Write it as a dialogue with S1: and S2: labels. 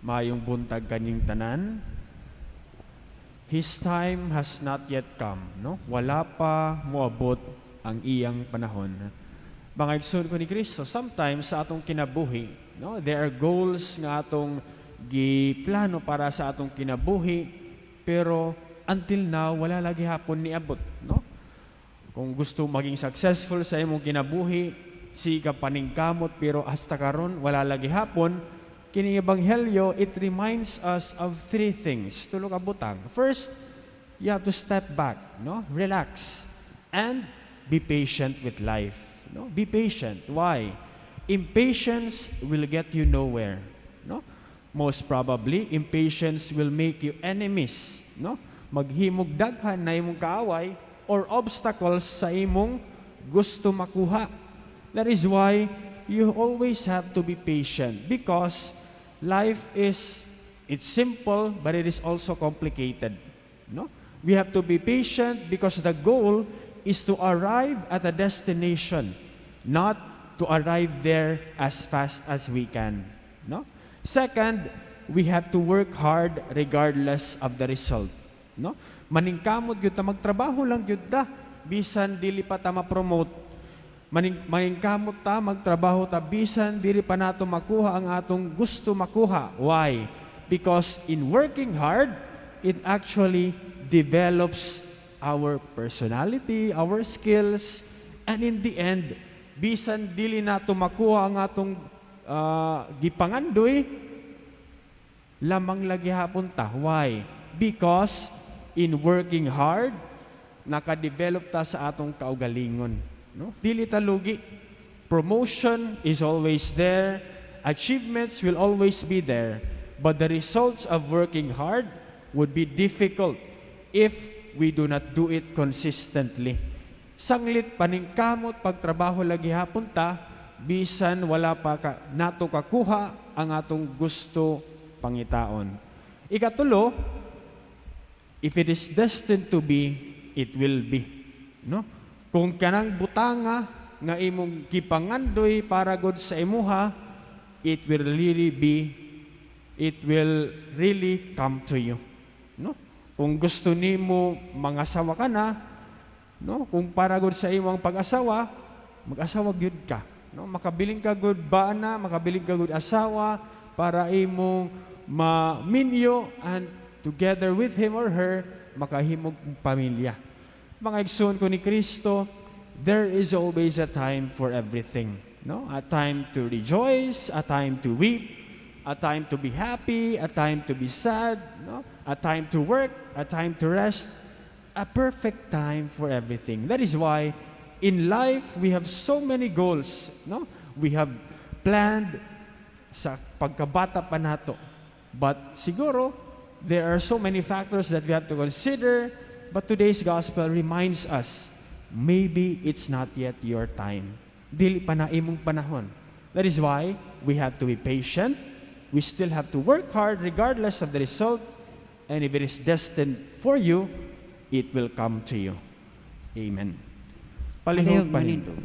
S1: Mayong buntag kanyang tanan. His time has not yet come, no? Wala pa moabot ang iyang panahon. Mga igsoon ko ni Kristo, sometimes sa atong kinabuhi, no? There are goals nga atong giplano para sa atong kinabuhi, pero until now wala lagi hapon niabot, no? Kung gusto maging successful sa imong kinabuhi, siga paningkamot pero hasta karon wala lagi hapon. Kining ebanghelyo, it reminds us of three things. Tulo ka butang. First, you have to step back, no? Relax and be patient with life, no? Be patient. Why? Impatience will get you nowhere, no? Most probably, impatience will make you enemies, no? Maghimog daghan na imong kaaway or obstacles sa imong gusto makuha. That is why you always have to be patient, because life it's simple, but it is also complicated, no? We have to be patient because the goal is to arrive at a destination, not to arrive there as fast as we can, no? Second, we have to work hard regardless of the result, no? Maningkamot gyud ta, magtrabaho lang gyud ta bisan dili pa ta ma-promote. Maningkamot ta, magtrabaho ta bisan dili pa nato makuha ang atong gusto makuha. Why? Because in working hard, it actually develops our personality, our skills, and in the end, bisan dili nato makuha ang atong gipangandoy, lamang lagi hapon ta. Why? Because in working hard, nakadevelop ta sa atong kaugalingon, no? Dili ta lugi. Promotion is always there, achievements will always be there, but the results of working hard would be difficult if we do not do it consistently. Sanglit paningkamot pagtrabaho lagi hapon ta, bisan wala pa nato kakuha ang atong gusto pangitaon. Ikatulo, if it is destined to be, it will be, no? Kung kanang butanga nga imong gipangandoy para gud sa imuha, it will really come to you, no? Kung gusto nimo mangasawa ka na, no? Kung para gud sa imong pag-asawa, mag-asawa gyud ka, no? Makabiling ka gud bana, makabiling ka gud asawa para imong maminyo, and together with him or her makahimog pamilya. Mga igsoon ko ni Kristo, there is always a time for everything, no? A time to rejoice, a time to weep, a time to be happy, a time to be sad, no? A time to work, a time to rest, a perfect time for everything. That is why in life we have so many goals, no? We have planned sa pagkabata pa nato, but siguro there are so many factors that we have to consider. But today's gospel reminds us, maybe it's not yet your time. Dili pa na imong panahon. That is why we have to be patient. We still have to work hard regardless of the result. And if it is destined for you, it will come to you. Amen. Palihog panindog.